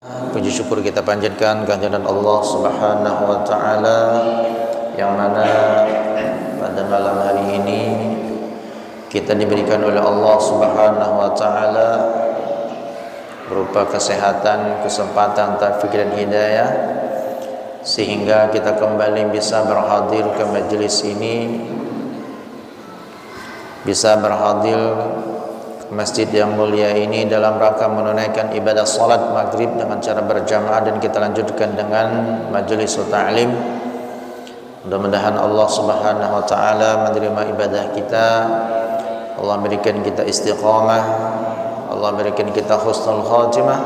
Puji syukur kita panjatkan kehadiran Allah Subhanahu wa taala yang mana pada malam hari ini kita diberikan oleh Allah Subhanahu wa taala berupa kesehatan, kesempatan, taufik dan hidayah sehingga kita kembali bisa berhadir ke majelis ini, bisa berhadir masjid yang mulia ini dalam rangka menunaikan ibadah salat maghrib dengan cara berjamaah, dan kita lanjutkan dengan majelis ta'lim. Mudah-mudahan Allah Subhanahu wa taala menerima ibadah kita, Allah berikan kita istiqamah, Allah berikan kita husnul khatimah,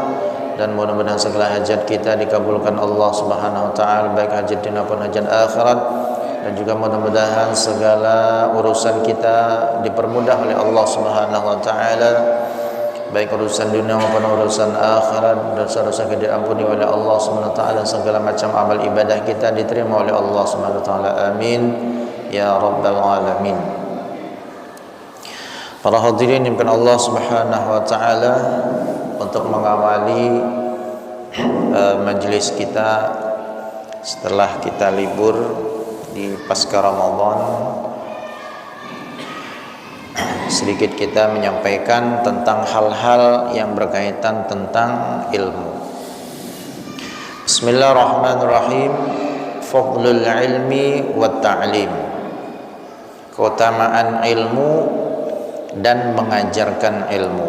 dan mudah-mudahan segala hajat kita dikabulkan Allah Subhanahu wa taala, baik hajat dunia maupun hajat akhirat. Dan juga mudah-mudahan segala urusan kita dipermudah oleh Allah Subhanahu wa taala, baik urusan dunia maupun urusan akhirat. Dosa-dosa kita diampuni oleh Allah Subhanahu wa taala, segala macam amal ibadah kita diterima oleh Allah Subhanahu wa taala. Amin ya rabbal alamin. Para hadirin yang Allah Subhanahu wa taala, untuk mengawali majelis kita setelah kita libur di pasca Ramadan, sedikit kita menyampaikan tentang hal-hal yang berkaitan tentang ilmu. Bismillahirrahmanirrahim. Fadlul ilmi wat ta'lim. Keutamaan ilmu dan mengajarkan ilmu.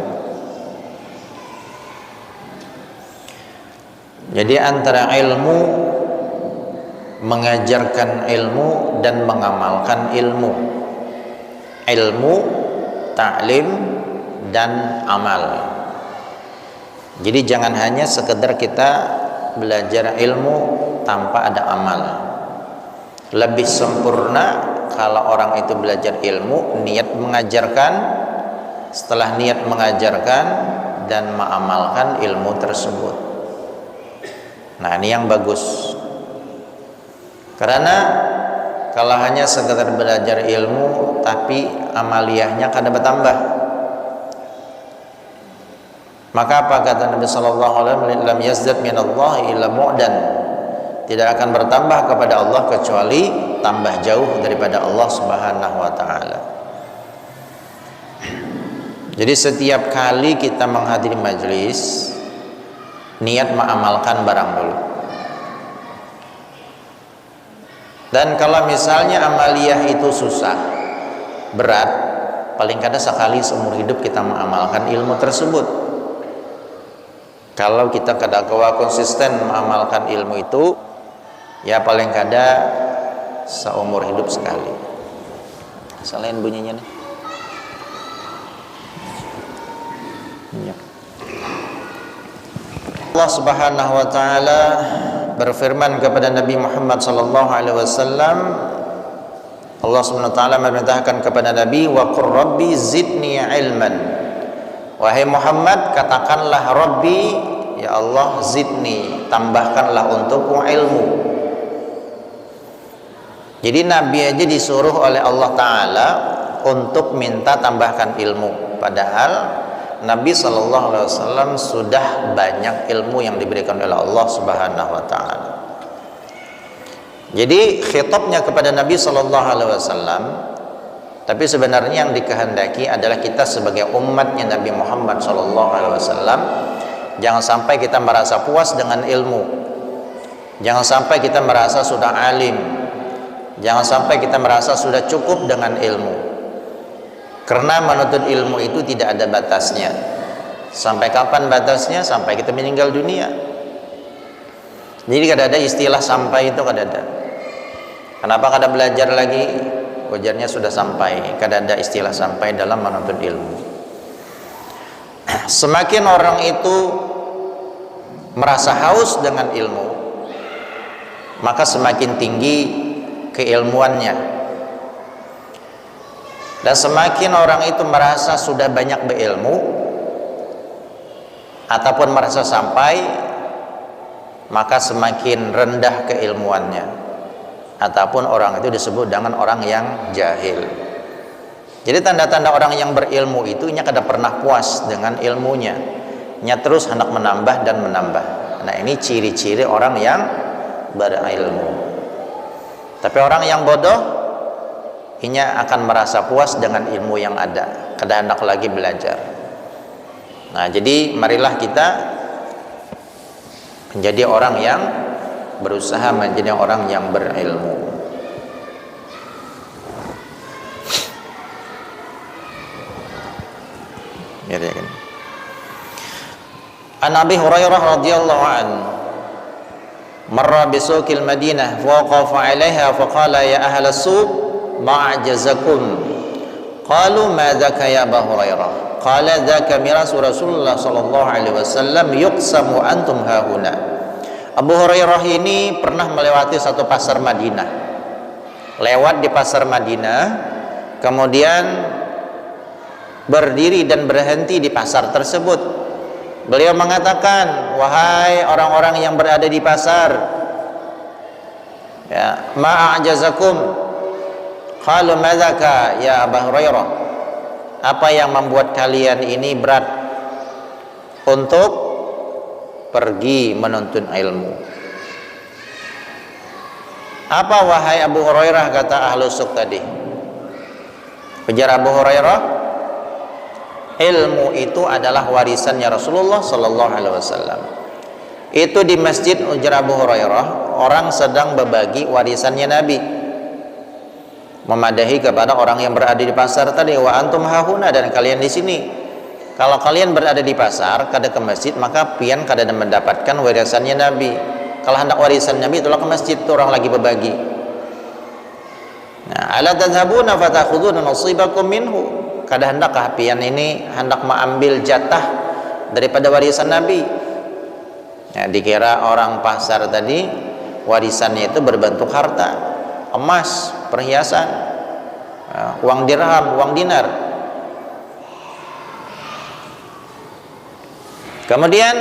Jadi antara ilmu, mengajarkan ilmu, dan mengamalkan ilmu, ilmu, ta'lim, dan amal. Jadi jangan hanya sekedar kita belajar ilmu tanpa ada amal. Lebih sempurna kalau orang itu belajar ilmu, niat mengajarkan, setelah niat mengajarkan dan mengamalkan ilmu tersebut. Nah, ini yang bagus. Karena kalau hanya sekedar belajar ilmu tapi amaliyahnya kada bertambah, maka apa kata Nabi sallallahu alaihi wasallam, lam yazdad minallahi illa mu'dan, tidak akan bertambah kepada Allah kecuali tambah jauh daripada Allah Subhanahu wa taala. Jadi setiap kali kita menghadiri majelis, niat mengamalkan barang dulu. Dan kalau misalnya amaliyah itu susah, berat, paling kada sekali seumur hidup kita mengamalkan ilmu tersebut. Kalau kita kada konsisten mengamalkan ilmu itu, ya paling kada seumur hidup sekali. Selain bunyinya nih. Ya. Allah Subhanahu wa taala berfirman kepada Nabi Muhammad sallallahu alaihi wasallam, Allah Subhanahu wa taala memerintahkan kepada Nabi, wa qur rabbi zidni ilman. Wahai Muhammad, katakanlah Rabbi, ya Allah, zidni, tambahkanlah untukku ilmu. Jadi Nabi aja disuruh oleh Allah taala untuk minta tambahkan ilmu, padahal Nabi sallallahu alaihi wasallam sudah banyak ilmu yang diberikan oleh Allah Subhanahu wa taala. Jadi khitabnya kepada Nabi sallallahu alaihi wasallam, tapi sebenarnya yang dikehendaki adalah kita sebagai umatnya Nabi Muhammad sallallahu alaihi wasallam, jangan sampai kita merasa puas dengan ilmu. Jangan sampai kita merasa sudah alim. Jangan sampai kita merasa sudah cukup dengan ilmu. Karena menuntut ilmu itu tidak ada batasnya. Sampai kapan batasnya? Sampai kita meninggal dunia. Jadi kada ada istilah sampai itu, kada ada. Kenapa kada belajar lagi? Ujarnya sudah sampai. Kada ada istilah sampai dalam menuntut ilmu. Semakin orang itu merasa haus dengan ilmu, maka semakin tinggi keilmuannya. Dan semakin orang itu merasa sudah banyak berilmu ataupun merasa sampai, maka semakin rendah keilmuannya, ataupun orang itu disebut dengan orang yang jahil. Jadi tanda-tanda orang yang berilmu itu nya kada pernah puas dengan ilmunya, nya terus hendak menambah dan menambah. Nah, ini ciri-ciri orang yang berilmu. Tapi orang yang bodoh, ia akan merasa puas dengan ilmu yang ada, kada hendak lagi belajar. Nah, jadi marilah kita menjadi orang yang berusaha menjadi orang yang berilmu. An Abi Hurairah radhiyallahu anhu marra bisuqil Madinah wa waqafa 'alaiha fa qala ya ahla as-suq ma a'jazakum qalu ma dzaka ya Abu Hurairah qala dzaka miras Rasulullah sallallahu alaihi wasallam yuqsamu antum hahuna. Abu Hurairah ini pernah melewati satu pasar Madinah, lewat di pasar Madinah, kemudian berdiri dan berhenti di pasar tersebut. Beliau mengatakan, wahai orang-orang yang berada di pasar, ya, ma'ajazakum, qalu madzaka ya Abu Hurairah, apa yang membuat kalian ini berat untuk pergi menuntut ilmu? Apa wahai Abu Hurairah, kata ahlu suq tadi. Ujar Abu Hurairah, ilmu itu adalah warisannya Rasulullah sallallahu alaihi wasallam. Itu di masjid, ujar Abu Hurairah, orang sedang berbagi warisannya Nabi, memadahi kepada orang yang berada di pasar tadi, wa antum hahuna, dan kalian di sini. Kalau kalian berada di pasar kada ke masjid, maka pian kada mendapatkan warisannya Nabi. Kalau hendak warisan Nabi, itulah ke masjid, itu orang lagi berbagi. Nah, ala tadhhabuna fatakhuduna nasibakum minhu, kada hendakkah pian ini hendak mengambil jatah daripada warisan Nabi? Ya, dikira orang pasar tadi warisannya itu berbentuk harta, emas, perhiasan, uang dirham, uang dinar. Kemudian,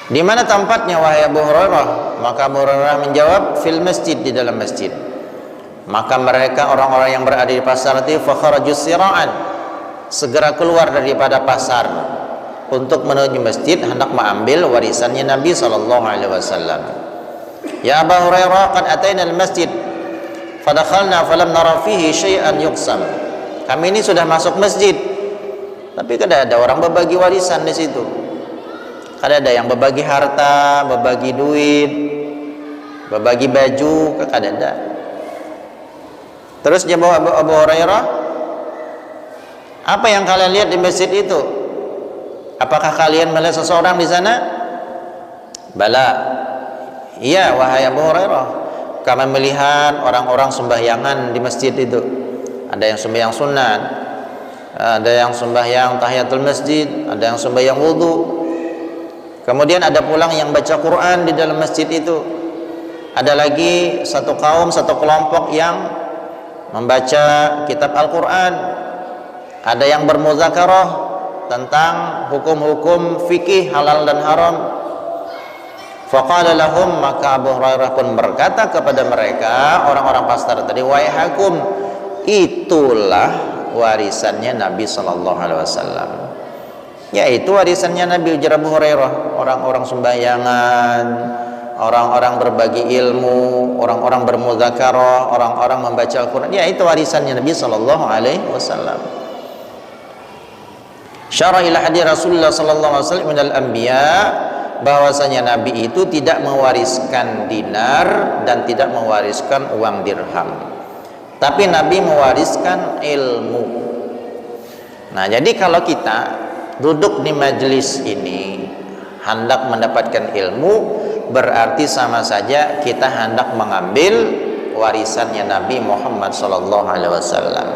di mana tempatnya wahai Abu Hurairah? Maka Abu Hurairah menjawab, fil masjid, di dalam masjid. Maka mereka orang-orang yang berada di pasar itu fakharajus sira'an, segera keluar daripada pasar untuk menuju masjid hendak mengambil warisannya Nabi sallallahu alaihi wasallam. Ya Abu Hurairah, qad ataina al-masjid fadakhalna falam nara fihi syai'an yuqsam. Kami ini sudah masuk masjid, tapi kada ada orang berbagi warisan di situ. Kada ada yang berbagi harta, berbagi duit, berbagi baju, kada ada. Terus jawab Abu Hurairah, apa yang kalian lihat di masjid itu? Apakah kalian melihat seseorang di sana? Bala. Iya wahai Abu Hurairah, kami melihat orang-orang sembahyangan di masjid itu. Ada yang sembahyang sunat, ada yang sembahyang tahiyatul masjid, ada yang sembahyang wudu. Kemudian ada pula yang baca Quran di dalam masjid itu. Ada lagi satu kaum, satu kelompok yang membaca kitab Al-Quran. Ada yang bermuzakarah tentang hukum-hukum fikih halal dan haram. Faqala lahum, maka Abu Hurairah pun berkata kepada mereka, orang-orang pasar tadi, waihakum, itulah warisannya Nabi sallallahu alaihi wasallam. Yaitu warisannya Nabi, ujar Abu Hurairah, orang-orang sembahyangan, orang-orang berbagi ilmu, orang-orang bermuzakarah, orang-orang membaca Al-Quran. Ya, itu warisannya Nabi sallallahu alaihi wasallam. Syara ila hadis Rasulullah sallallahu alaihi wasallam minal anbiya, bahwasanya Nabi itu tidak mewariskan dinar dan tidak mewariskan uang dirham, tapi Nabi mewariskan ilmu. Nah, jadi kalau kita duduk di majelis ini hendak mendapatkan ilmu, berarti sama saja kita hendak mengambil warisannya Nabi Muhammad sallallahu alaihi wasallam.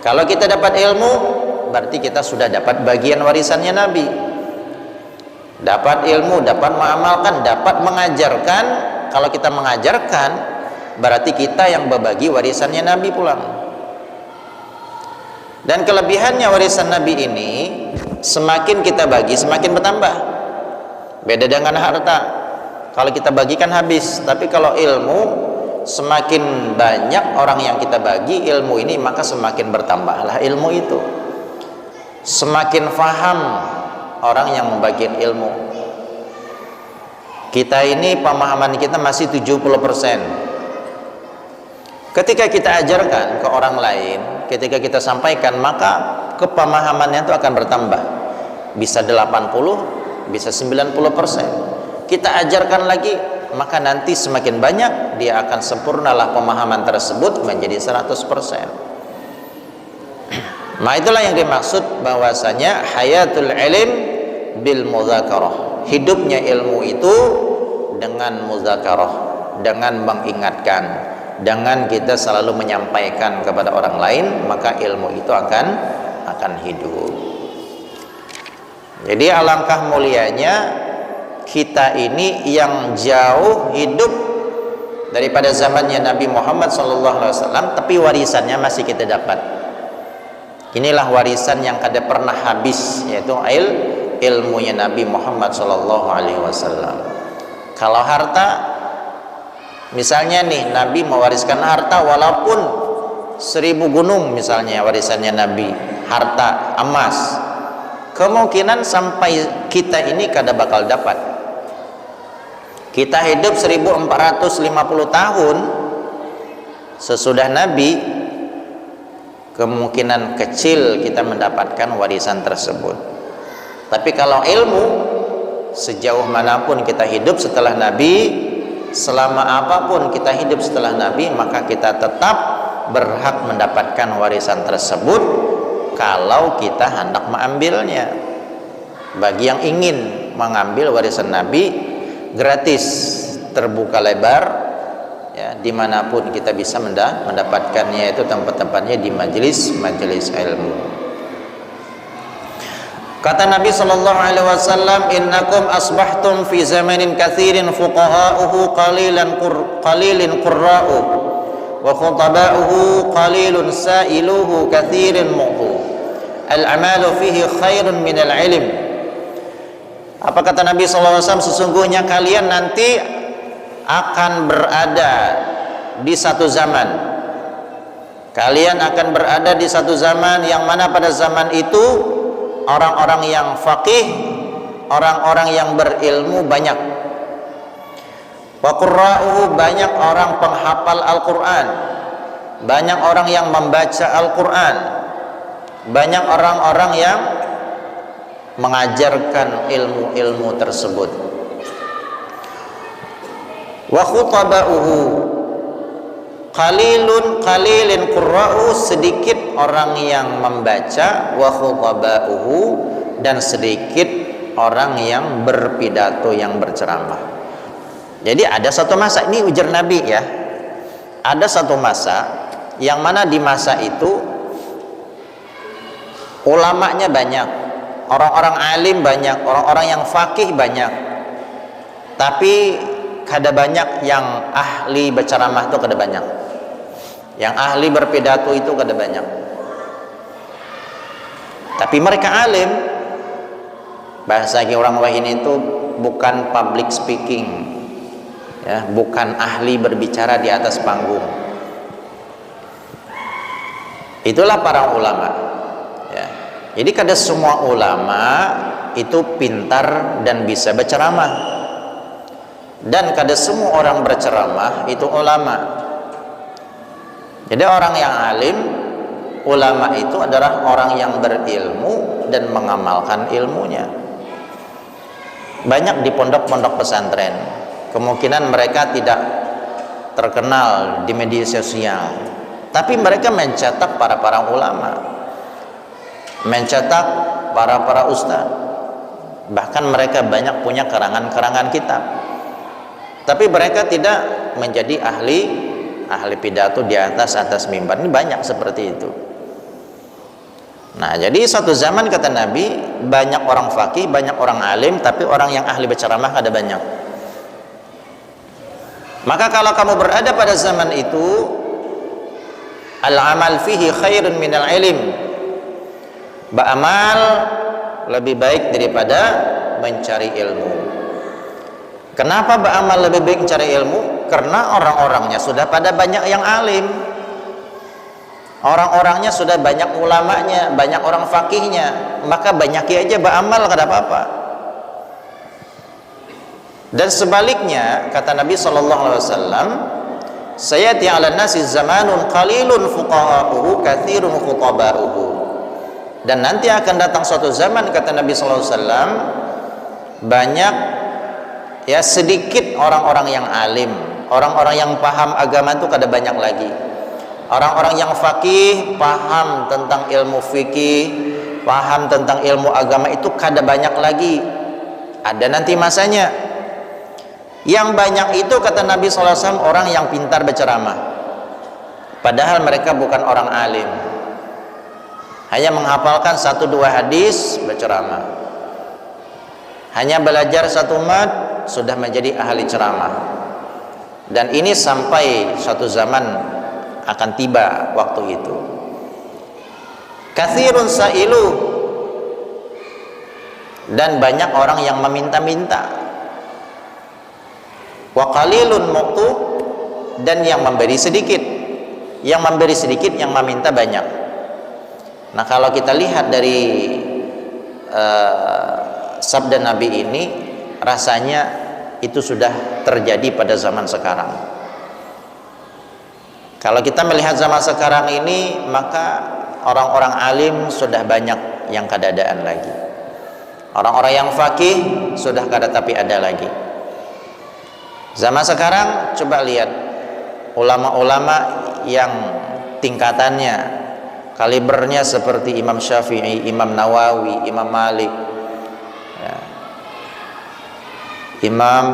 Kalau kita dapat ilmu, berarti kita sudah dapat bagian warisannya Nabi. Dapat ilmu, dapat mengamalkan, dapat mengajarkan. Kalau kita mengajarkan, berarti kita yang berbagi warisannya Nabi pulang. Dan kelebihannya warisan Nabi ini, semakin kita bagi semakin bertambah. Beda dengan harta, kalau kita bagikan habis. Tapi kalau ilmu, semakin banyak orang yang kita bagi ilmu ini, maka semakin bertambahlah ilmu itu. Semakin faham orang yang membagikan ilmu. Kita ini pemahaman kita masih 70%. Ketika kita ajarkan ke orang lain, ketika kita sampaikan, maka kepemahamannya itu akan bertambah. Bisa 80, bisa 90%. Kita ajarkan lagi, maka nanti semakin banyak dia akan sempurnalah pemahaman tersebut menjadi 100%. Nah, itulah yang dimaksud bahwasanya hayatul ilm bil muzakarah. Hidupnya ilmu itu dengan muzakarah, dengan mengingatkan, dengan kita selalu menyampaikan kepada orang lain, maka ilmu itu akan hidup. Jadi alangkah mulianya kita ini yang jauh hidup daripada zamannya Nabi Muhammad SAW, tapi warisannya masih kita dapat. Inilah warisan yang kada pernah habis, yaitu ilmunya Nabi Muhammad SAW. Kalau harta, misalnya nih Nabi mewariskan harta walaupun 1000 gunung misalnya warisannya Nabi, harta emas, kemungkinan sampai kita ini kada bakal dapat. Kita hidup 1450 tahun sesudah Nabi, kemungkinan kecil kita mendapatkan warisan tersebut. Tapi kalau ilmu, sejauh manapun kita hidup setelah Nabi, selama apapun kita hidup setelah Nabi, maka kita tetap berhak mendapatkan warisan tersebut kalau kita hendak mengambilnya. Bagi yang ingin mengambil warisan Nabi, gratis, terbuka lebar, ya, dimanapun kita bisa mendapatkannya, itu tempat-tempatnya di majelis ilmu. Kata Nabi SAW, innakum asbahtum fi zamanin kathirin fuqaha'uhu qalilin qurra'u wa khutaba'uhu qalilun sa'iluhu kathirin mu'hu al-amalu fihi khairun minal ilm. Apa kata Nabi SAW? Sesungguhnya kalian nanti akan berada di satu zaman. Kalian akan berada di satu zaman yang mana pada zaman itu orang-orang yang faqih, orang-orang yang berilmu banyak. Wa qurra'uhu, banyak orang penghafal Al-Qur'an, banyak orang yang membaca Al-Qur'an, banyak orang-orang yang mengajarkan ilmu-ilmu tersebut. Wa khutaba'uhu qalilin qurra'u, sedikit orang yang membaca, wa khutaba'uhu, dan sedikit orang yang berpidato, yang berceramah. Jadi ada satu masa, ini ujar Nabi ya, ada satu masa yang mana di masa itu ulamanya banyak, orang-orang alim banyak, orang-orang yang faqih banyak, tapi kada banyak yang ahli berceramah, itu kada banyak. Yang ahli berpidato itu kada banyak. Tapi mereka alim. Bahasa orang Wahini itu bukan public speaking, ya, bukan ahli berbicara di atas panggung. Itulah para ulama, ya. Jadi kada semua ulama itu pintar dan bisa berceramah, dan kada semua orang berceramah itu ulama. Jadi orang yang alim, ulama itu adalah orang yang berilmu dan mengamalkan ilmunya. Banyak di pondok-pondok pesantren, kemungkinan mereka tidak terkenal di media sosial, tapi mereka mencetak para ulama, mencetak para ustaz. Bahkan mereka banyak punya karangan-karangan kitab, tapi mereka tidak menjadi ahli pidato di atas mimbar. Ini banyak seperti itu. Nah, jadi satu zaman kata Nabi, banyak orang faqih, banyak orang alim, tapi orang yang ahli berceramah ada banyak. Maka kalau kamu berada pada zaman itu, al-amal fihi khairun minal ilm, beramal lebih baik daripada mencari ilmu. Kenapa beramal lebih baik mencari ilmu? Karena orang-orangnya sudah pada banyak yang alim. Orang-orangnya sudah banyak ulamanya, banyak orang fakihnya, maka banyaki aja beramal, kada apa-apa. Dan sebaliknya kata Nabi sallallahu alaihi wasallam, sayati 'alan nasi zamanun qalilun fuqaha'uhu katsirun khutaba'uhu. Dan nanti akan datang suatu zaman kata Nabi sallallahu alaihi wasallam, banyak ya sedikit orang-orang yang alim, orang-orang yang paham agama itu kada banyak lagi. Orang-orang yang fakih, paham tentang ilmu fikih, paham tentang ilmu agama itu kada banyak lagi. Ada nanti masanya. Yang banyak itu kata Nabi SAW orang yang pintar berceramah, padahal mereka bukan orang alim, hanya menghafalkan 1-2 hadis berceramah, hanya belajar 1 mat sudah menjadi ahli ceramah. Dan ini sampai suatu zaman akan tiba waktu itu. Katsirun sa'ilu, dan banyak orang yang meminta-minta. Wa qalilun mu'tu, dan yang memberi sedikit. Yang memberi sedikit, yang meminta banyak. Nah, kalau kita lihat dari sabda Nabi ini, rasanya itu sudah terjadi pada zaman sekarang. Kalau kita melihat zaman sekarang ini, maka orang-orang alim sudah banyak yang kadadaan lagi. Orang-orang yang fakih sudah kada tapi ada lagi. Zaman sekarang coba lihat ulama-ulama yang tingkatannya, kalibernya seperti Imam Syafi'i, Imam Nawawi, Imam Malik, ya, Imam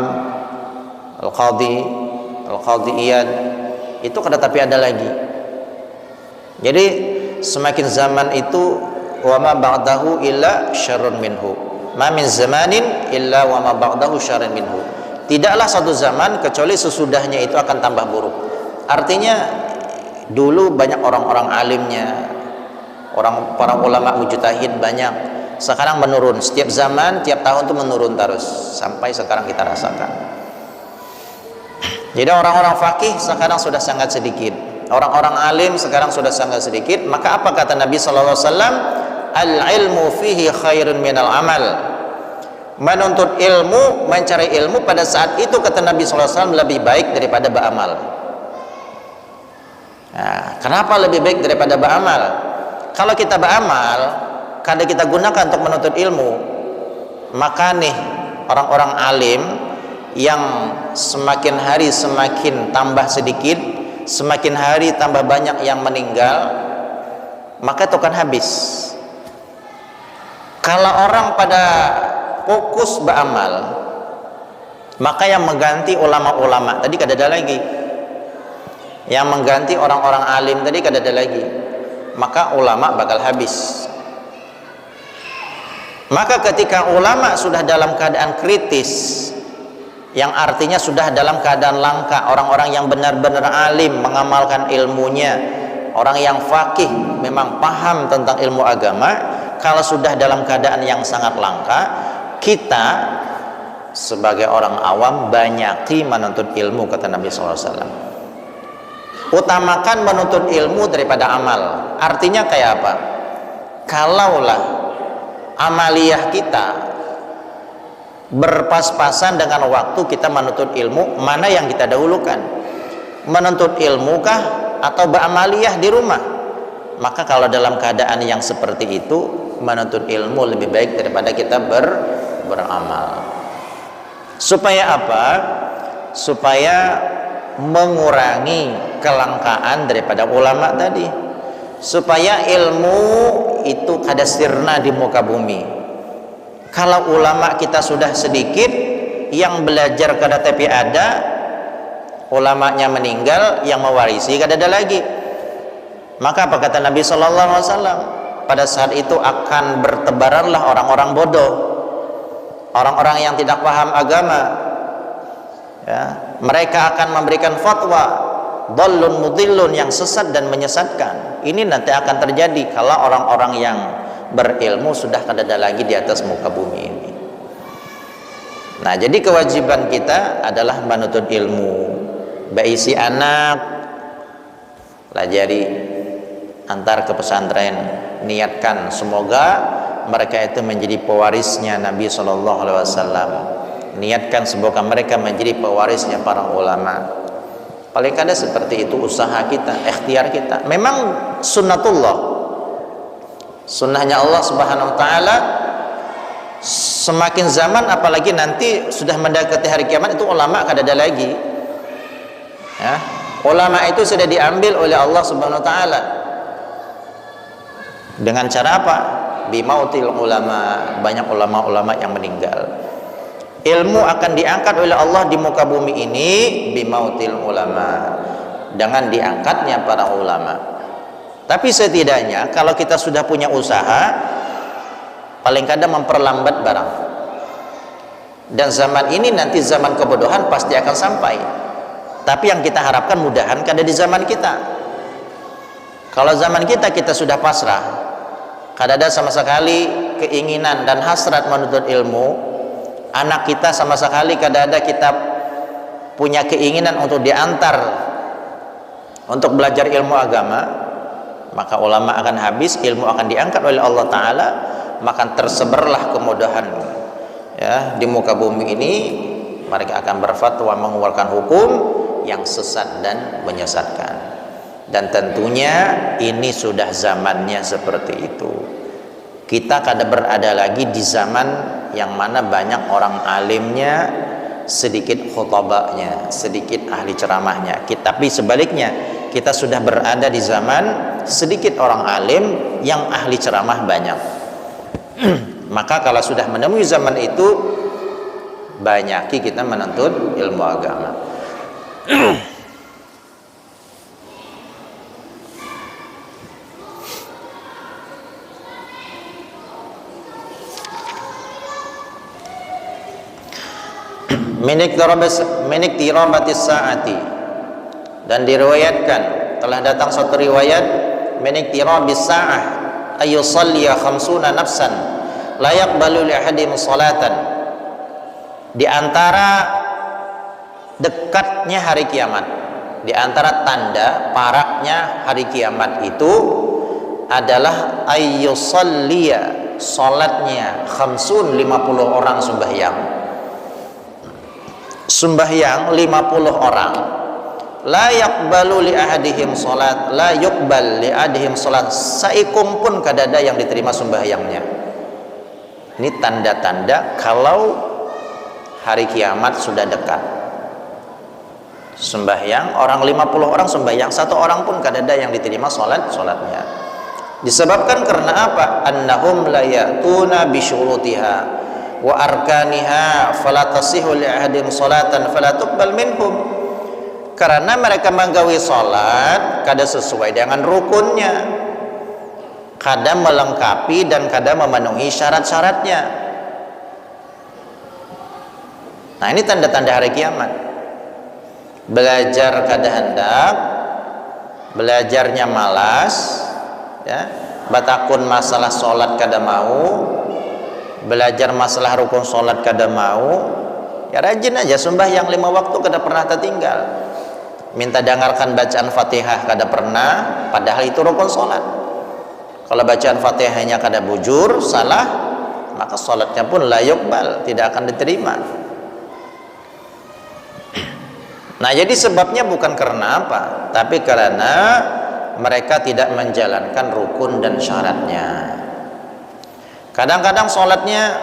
Al-Qadhi Iyad, itu kada tapi ada lagi. Jadi semakin zaman itu, wa ma ba'dahu illa syarrun minhu, ma min zamanin illa wa ma ba'dahu syarrun minhu. Tidaklah satu zaman kecuali sesudahnya itu akan tambah buruk. Artinya dulu banyak orang-orang alimnya, para ulama mujtahid banyak, sekarang menurun. Setiap zaman, tiap tahun itu menurun terus sampai sekarang kita rasakan. Jadi orang-orang fakih sekarang sudah sangat sedikit, orang-orang alim sekarang sudah sangat sedikit. Maka apa kata Nabi sallallahu alaihi wasallam? Al-ilmu fihi khairun minal amal. Menuntut ilmu, mencari ilmu pada saat itu kata Nabi sallallahu alaihi wasallam lebih baik daripada beramal. Nah, kenapa lebih baik daripada beramal? Kalau kita beramal, kada kita gunakan untuk menuntut ilmu, maka nih orang-orang alim yang semakin hari semakin tambah sedikit, semakin hari tambah banyak yang meninggal, maka itu akan habis. Kalau orang pada fokus beramal, maka yang mengganti ulama-ulama tadi kada ada lagi, yang mengganti orang-orang alim tadi kada ada lagi, maka ulama bakal habis. Maka ketika ulama sudah dalam keadaan kritis, yang artinya sudah dalam keadaan langka, orang-orang yang benar-benar alim mengamalkan ilmunya, orang yang fakih memang paham tentang ilmu agama, kalau sudah dalam keadaan yang sangat langka, kita sebagai orang awam banyaki menuntut ilmu kata Nabi SAW. Utamakan menuntut ilmu daripada amal. Artinya kayak apa? Kalaulah amaliyah kita berpas-pasan dengan waktu kita menuntut ilmu, mana yang kita dahulukan? Menuntut ilmu kah atau beramaliyah di rumah? Maka kalau dalam keadaan yang seperti itu, menuntut ilmu lebih baik daripada kita beramal. Supaya apa? Supaya mengurangi kelangkaan daripada ulama tadi, supaya ilmu itu kada sirna di muka bumi. Kalau ulama kita sudah sedikit, yang belajar kada tapi ada, ulamanya meninggal, yang mewarisi kada ada lagi. Maka apa kata Nabi sallallahu alaihi wasallam? Pada saat itu akan bertebaranlah orang-orang bodoh, orang-orang yang tidak paham agama. Ya, mereka akan memberikan fatwa dhallun mudhillun, yang sesat dan menyesatkan. Ini nanti akan terjadi kalau orang-orang yang berilmu sudah kada ada lagi di atas muka bumi ini. Nah, jadi kewajiban kita adalah menuntut ilmu. Baisi anak pelajari, antar ke pesantren, niatkan semoga mereka itu menjadi pewarisnya Nabi SAW. Niatkan semoga mereka menjadi pewarisnya para ulama. Paling kadang seperti itu usaha kita, ikhtiar kita. Memang sunnatullah, sunnahnya Allah Subhanahu Wa Taala. Semakin zaman, apalagi nanti sudah mendekati hari kiamat, itu ulama kada ada lagi. Ya, ulama itu sudah diambil oleh Allah Subhanahu Wa Taala. Dengan cara apa? Bimautil ulama, banyak ulama-ulama yang meninggal. Ilmu akan diangkat oleh Allah di muka bumi ini bimautil ulama, dengan diangkatnya para ulama. Tapi setidaknya kalau kita sudah punya usaha, paling kadang memperlambat barang. Dan zaman ini nanti zaman kebodohan pasti akan sampai. Tapi yang kita harapkan mudahan kada di zaman kita. Kalau zaman kita sudah pasrah, kada ada sama sekali keinginan dan hasrat menuntut ilmu. Anak kita sama sekali kada ada kita punya keinginan untuk diantar untuk belajar ilmu agama, maka ulama akan habis, ilmu akan diangkat oleh Allah Ta'ala, maka tersebarlah kemudahan ya di muka bumi ini. Mereka akan berfatwa mengeluarkan hukum yang sesat dan menyesatkan. Dan tentunya ini sudah zamannya seperti itu. Kita kada berada lagi di zaman yang mana banyak orang alimnya, sedikit khutbahnya, sedikit ahli ceramahnya. Tapi sebaliknya, kita sudah berada di zaman sedikit orang alim yang ahli ceramah banyak. Maka kalau sudah menemui zaman itu, banyaki kita menuntut ilmu agama. Minik tirabatis saati, dan diriwayatkan telah datang suatu riwayat minik tirabis sa'ah ayusalliya khamsuna nafsan la yaqbalu li ahadim salatan. Di antara dekatnya hari kiamat, di antara tanda paraknya hari kiamat itu adalah ayusalliya, salatnya khamsun, 50 orang sembahyang 50 orang, la yaqbalu li ahadihim salat, la yuqbal li ahadihim salat, saikum pun kada ada yang diterima sembahyangnya. Ini tanda-tanda kalau hari kiamat sudah dekat. Sembahyang orang 50 orang sembahyang, satu orang pun kada ada yang diterima salatnya. Disebabkan karena apa? Annahum la ya'tuna bi syurutiha wa arkaniha fala tasihu li ahadin salatan fala tuqbal minhum. Karena mereka menggawi salat kada sesuai dengan rukunnya, kada melengkapi dan kada memenuhi syarat-syaratnya. Nah, ini tanda-tanda hari kiamat. Belajar kada hendak, belajarnya malas, ya, batakun masalah salat kada mau, belajar masalah rukun salat kada mau, ya rajin aja sembahyang 5 waktu kada pernah tertinggal. Minta dengarkan bacaan Fatihah kada pernah, padahal itu rukun salat. Kalau bacaan Fatihahnya kada bujur, salah, maka salatnya pun la yuqbal, tidak akan diterima. Nah, jadi sebabnya bukan karena apa, tapi karena mereka tidak menjalankan rukun dan syaratnya. Kadang-kadang sholatnya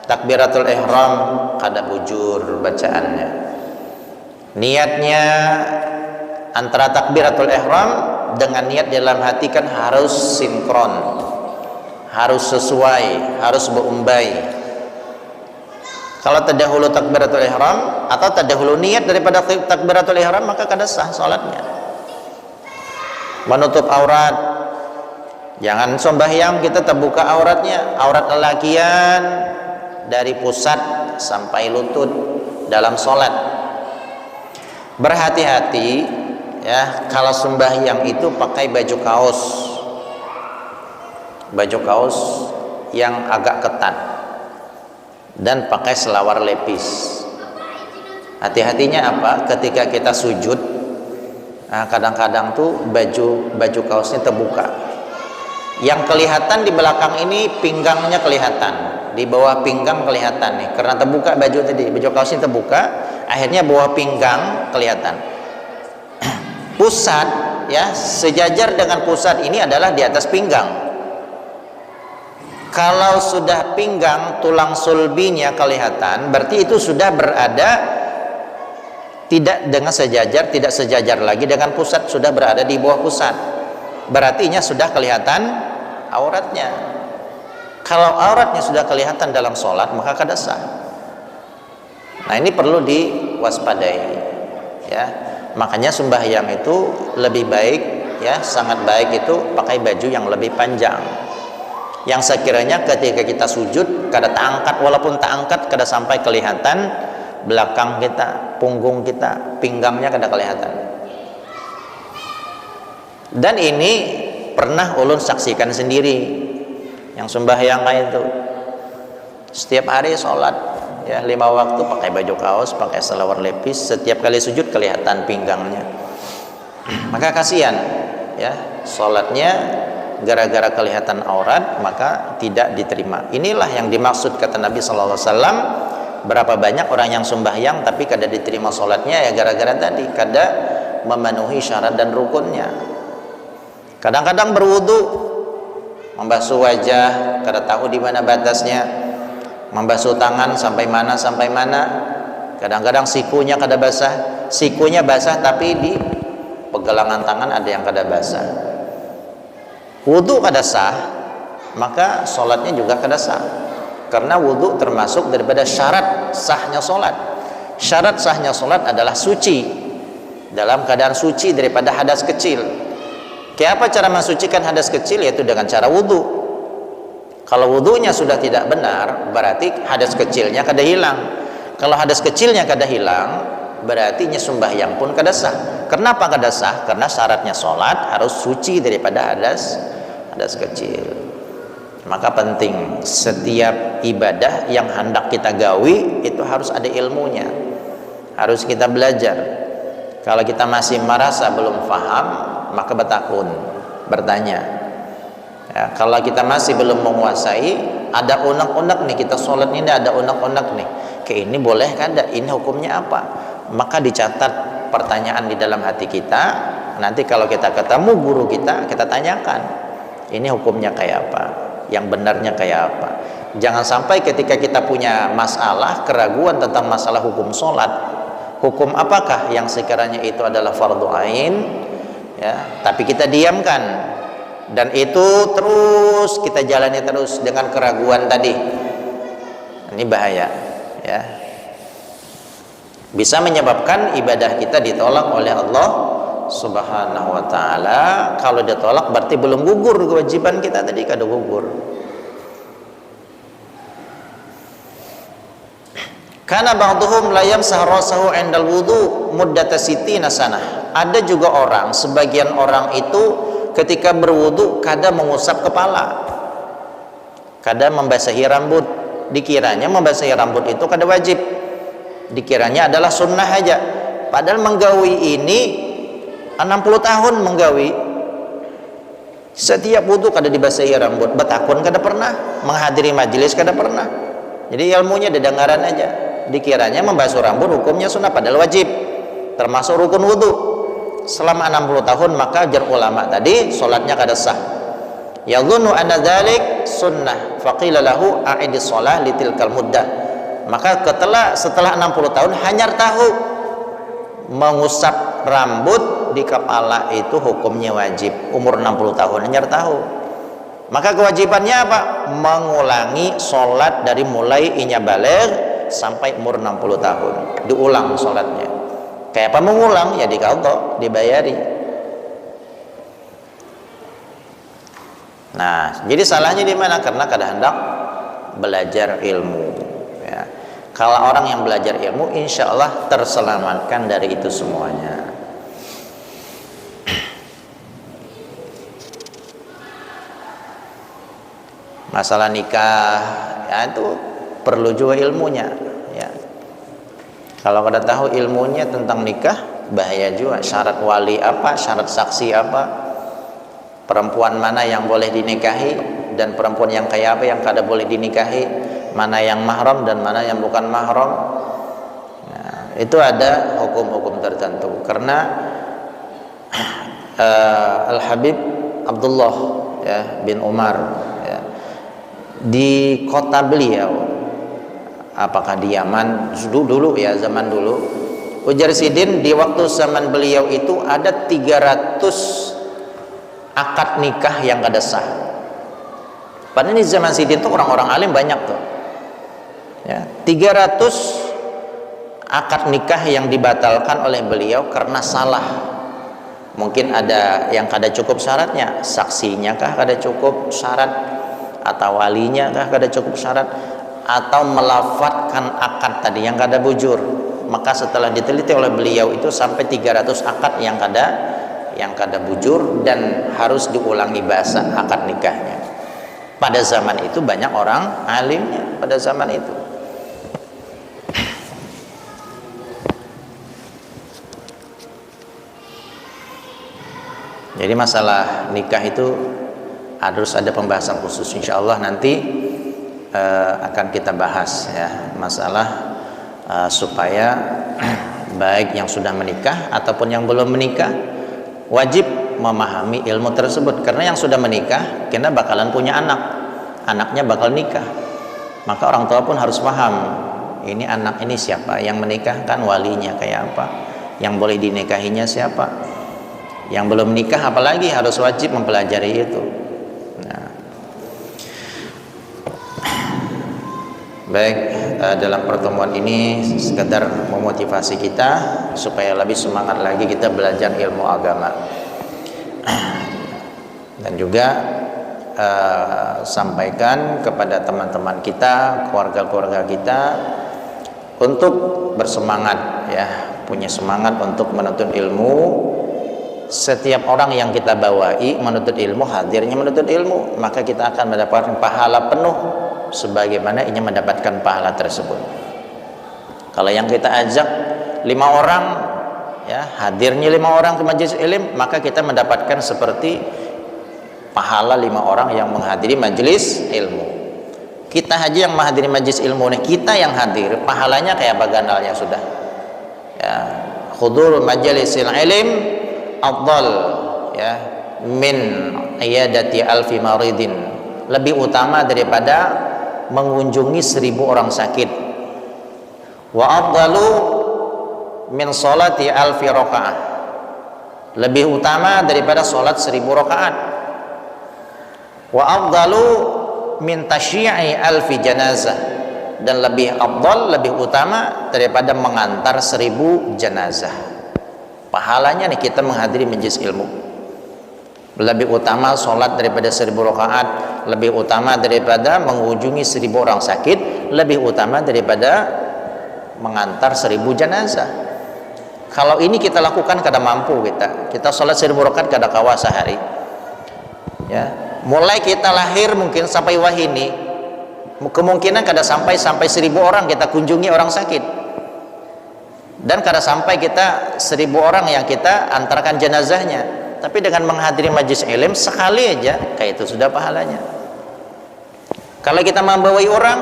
takbiratul ihram kada bujur bacaannya. Niatnya antara takbiratul ihram dengan niat dalam hati kan harus sinkron, harus sesuai, harus berumbai. Kalau terdahulu takbiratul ihram atau terdahulu niat daripada takbiratul ihram, maka kada sah sholatnya. Menutup aurat, jangan sembahyang kita terbuka auratnya, aurat lelakian dari pusat sampai lutut dalam sholat. Berhati-hati ya, kalau sembahyang itu pakai baju kaos yang agak ketat dan pakai selawar lepis. Hati-hatinya apa? Ketika kita sujud Nah, kadang-kadang tuh baju kaosnya terbuka. Yang kelihatan di belakang ini pinggangnya kelihatan, di bawah pinggang kelihatan nih, karena terbuka baju tadi, baju kaosnya terbuka, akhirnya bawah pinggang kelihatan. Pusat, ya, sejajar dengan pusat ini adalah di atas pinggang. Kalau sudah pinggang, tulang sulbinya kelihatan, berarti itu sudah berada tidak dengan sejajar, tidak sejajar lagi dengan pusat, sudah berada di bawah pusat. Berarti sudah kelihatan auratnya. Kalau auratnya sudah kelihatan dalam sholat, maka kada sah. Nah, ini perlu diwaspadai, ya. Makanya sembahyang itu lebih baik, ya, sangat baik itu pakai baju yang lebih panjang, yang sekiranya ketika kita sujud kada tak angkat, walaupun tak angkat kada sampai kelihatan belakang kita, punggung kita, pinggangnya kada kelihatan. Dan ini pernah ulun saksikan sendiri, yang sembahyang itu setiap hari sholat, ya, 5 waktu pakai baju kaos, pakai selawar lepis, setiap kali sujud kelihatan pinggangnya. Maka kasihan, ya, sholatnya gara-gara kelihatan aurat maka tidak diterima. Inilah yang dimaksud kata Nabi sallallahu alaihi wasallam, berapa banyak orang yang sembahyang tapi kada diterima sholatnya, ya gara-gara tadi kada memenuhi syarat dan rukunnya. Kadang-kadang berwudu, membasuh wajah kada tahu di mana batasnya, membasuh tangan sampai mana, kadang-kadang sikunya kada basah, sikunya basah tapi di pegelangan tangan ada yang kada basah. Wudu kada sah, maka sholatnya juga kada sah, karena wudu termasuk daripada syarat sahnya sholat. Syarat sahnya sholat adalah suci, dalam keadaan suci daripada hadas kecil. Kayak apa cara mensucikan hadas kecil? Yaitu dengan cara wudu. Kalau wudunya sudah tidak benar, berarti hadas kecilnya kada hilang. Kalau hadas kecilnya kada hilang, berarti sembahyang pun kada sah. Kenapa kada sah? Karena syaratnya sholat harus suci daripada hadas kecil. Maka penting setiap ibadah yang hendak kita gawi itu harus ada ilmunya, harus kita belajar. Kalau kita masih merasa belum paham, maka bertakun, bertanya, ya. Kalau kita masih belum menguasai, ada unek-unek nih, kita sholat ini ada unek-unek nih, kayak ini boleh kada, ini hukumnya apa, maka dicatat pertanyaan di dalam hati kita. Nanti kalau kita ketemu guru kita tanyakan, ini hukumnya kayak apa, yang benarnya kayak apa. Jangan sampai ketika kita punya masalah, keraguan tentang masalah hukum sholat, hukum apakah yang sekiranya itu adalah fardu ain, ya, tapi kita diamkan, dan itu terus kita jalani terus dengan keraguan tadi, ini bahaya, ya, bisa menyebabkan ibadah kita ditolak oleh Allah Subhanahu wa ta'ala. Kalau ditolak berarti belum gugur kewajiban kita tadi, kada gugur. Kana ba'dhum la yamsah rasahu 'indal wudu muddata sittina sanah. Ada juga orang, sebagian orang itu ketika berwudu kada mengusap kepala, kada membasahi rambut. Dikiranya membasahi rambut itu kada wajib, dikiranya adalah sunnah aja. Padahal menggawi ini 60 tahun menggawi, setiap wudu kada dibasahi rambut, betakun kada pernah, menghadiri majelis kada pernah. Jadi ilmunya dedengaran aja. Dikiranya membasuh rambut hukumnya sunnah, padahal wajib, termasuk rukun wudu. Selama 60 tahun maka jar ulama tadi sholatnya kada sah. Yadhunnu anna dzalik sunnah faqila lahu a'idis shalah litilkal muddah. Maka setelah 60 tahun hanya tahu mengusap rambut di kepala itu hukumnya wajib. Umur 60 tahun hanya tahu. Maka kewajibannya apa? Mengulangi sholat dari mulai inya baligh sampai umur 60 tahun. Diulang sholatnya. Kayak apa mengulang? Ya diqadha, dibayari. Nah, jadi salahnya di mana? Karena kada hendak belajar ilmu, ya. Kalau orang yang belajar ilmu, insya Allah terselamatkan dari itu semuanya. Masalah nikah, ya itu perlu juga ilmunya, ya. Kalau kada tahu ilmunya tentang nikah, bahaya juga. Syarat wali apa, syarat saksi apa, perempuan mana yang boleh dinikahi dan perempuan yang kayak apa yang kada boleh dinikahi, mana yang mahram dan mana yang bukan mahram. Nah, itu ada hukum-hukum tertentu. Karena Al-Habib Abdullah ya bin Umar ya, di kota beliau, apakah di Yaman dulu ya, zaman dulu, ujar Sidin, di waktu zaman beliau itu ada 300 akad nikah yang kada sah. Padahal di zaman Sidin tuh orang-orang alim banyak tuh ya, 300 akad nikah yang dibatalkan oleh beliau karena salah. Mungkin ada yang kada cukup syaratnya, saksinya kah kada cukup syarat, atau walinya kah kada cukup syarat, atau melafatkan akad tadi yang kada bujur. Maka setelah diteliti oleh beliau itu sampai 300 akad yang kada bujur dan harus diulangi bahasa akad nikahnya. Pada zaman itu banyak orang alimnya pada zaman itu. Jadi masalah nikah itu harus ada pembahasan khusus, insya Allah nanti akan kita bahas ya, masalah supaya baik yang sudah menikah ataupun yang belum menikah wajib memahami ilmu tersebut. Karena yang sudah menikah kena bakalan punya anak, anaknya bakal nikah, maka orang tua pun harus paham ini anak ini siapa, yang menikahkan walinya kayak apa, yang boleh dinikahinya siapa. Yang belum nikah apalagi harus wajib mempelajari itu. Nah, baik, dalam pertemuan ini sekedar memotivasi kita supaya lebih semangat lagi kita belajar ilmu agama. Dan juga sampaikan kepada teman-teman kita, keluarga-keluarga kita untuk bersemangat ya, punya semangat untuk menuntut ilmu. Setiap orang yang kita bawai menuntut ilmu, hadirnya menuntut ilmu, maka kita akan mendapatkan pahala penuh sebagaimana ingin mendapatkan pahala tersebut. Kalau yang kita ajak 5 orang ya, hadirnya 5 orang ke majelis ilmu, maka kita mendapatkan seperti pahala 5 orang yang menghadiri majelis ilmu. Kita haji yang menghadiri majelis ilmu, kita yang hadir, pahalanya kayak apa gandalnya sudah ya. Hudur majalisil ilm afdal ya min iyadati alfi maridin, lebih utama daripada mengunjungi 1000 orang sakit. Wa afdalu min salati alfi rakaah, lebih utama daripada salat 1000 rakaat. Wa afdalu min tasyi'i alfi janazah, dan lebih afdal, lebih utama daripada mengantar 1000 jenazah. Pahalanya nih kita menghadiri majelis ilmu lebih utama sholat daripada 1000 rakaat, lebih utama daripada mengunjungi 1000 orang sakit, lebih utama daripada mengantar 1000 jenazah. Kalau ini kita lakukan kada mampu, kita sholat 1000 rakaat kada kawa sehari ya. Mulai kita lahir mungkin sampai wahini kemungkinan kada sampai 1000 orang kita kunjungi orang sakit, dan kada sampai kita 1000 orang yang kita antarkan jenazahnya. Tapi dengan menghadiri majelis ilmu sekali aja, kayak itu sudah pahalanya. Kalau kita membawai orang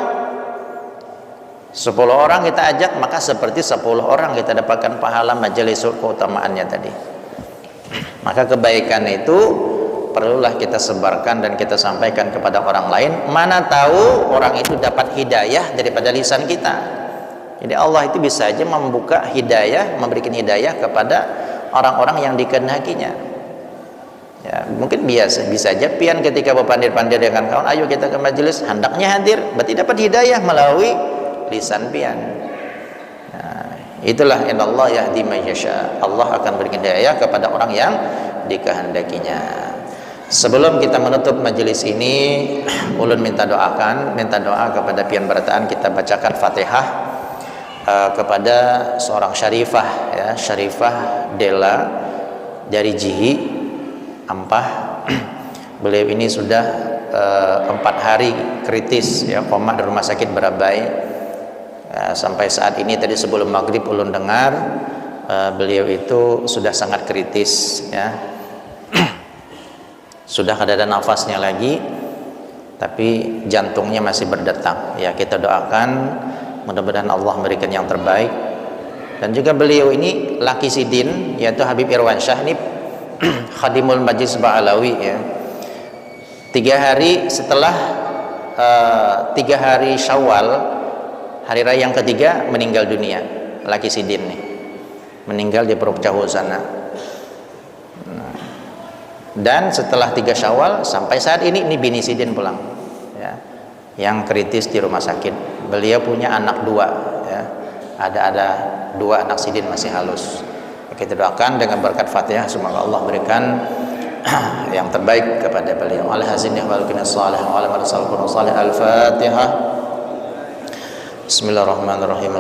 10 orang kita ajak, maka seperti 10 orang kita dapatkan pahala majelis keutamaannya tadi. Maka kebaikan itu perlulah kita sebarkan dan kita sampaikan kepada orang lain. Mana tahu orang itu dapat hidayah daripada lisan kita. Jadi Allah itu bisa aja membuka hidayah, memberikan hidayah kepada orang-orang yang dikehendakinya. Ya, mungkin bisa aja pian ketika berpandir-pandir dengan kawan, ayo kita ke majelis, hendaknya hadir, berarti dapat hidayah melalui lisan pian. Nah, itulah innallaha yahdi may yasha. Allah akan berikan hidayah kepada orang yang dikehendakinya. Sebelum kita menutup majelis ini, ulun minta doa kepada pian berataan, kita bacakan Fatihah kepada seorang syarifah ya, Syarifah Dela dari Jihi Ampah. Beliau ini sudah 4 hari kritis ya, koma di rumah sakit Barabai. Sampai saat ini tadi sebelum maghrib ulun dengar beliau itu sudah sangat kritis ya. Sudah kada ada nafasnya lagi, tapi jantungnya masih berdetak ya. Kita doakan mudah-mudahan Allah memberikan yang terbaik. Dan juga beliau ini laki sidin, yaitu Habib Irwansyah ini Khadimul Majlis Ba'alawi ya. 3 hari setelah 3 hari Syawal, hari raya yang ketiga, meninggal dunia laki sidin nih, meninggal di Perut Jauh sana. Dan setelah 3 Syawal sampai saat ini bini sidin pulang ya, yang kritis di rumah sakit. Beliau punya anak 2 ya, ada 2 anak sidin masih halus. Kita doakan dengan berkat Fatihah semoga Allah berikan yang terbaik kepada beliau. Al-Fatihah. Bismillahirrahmanirrahim.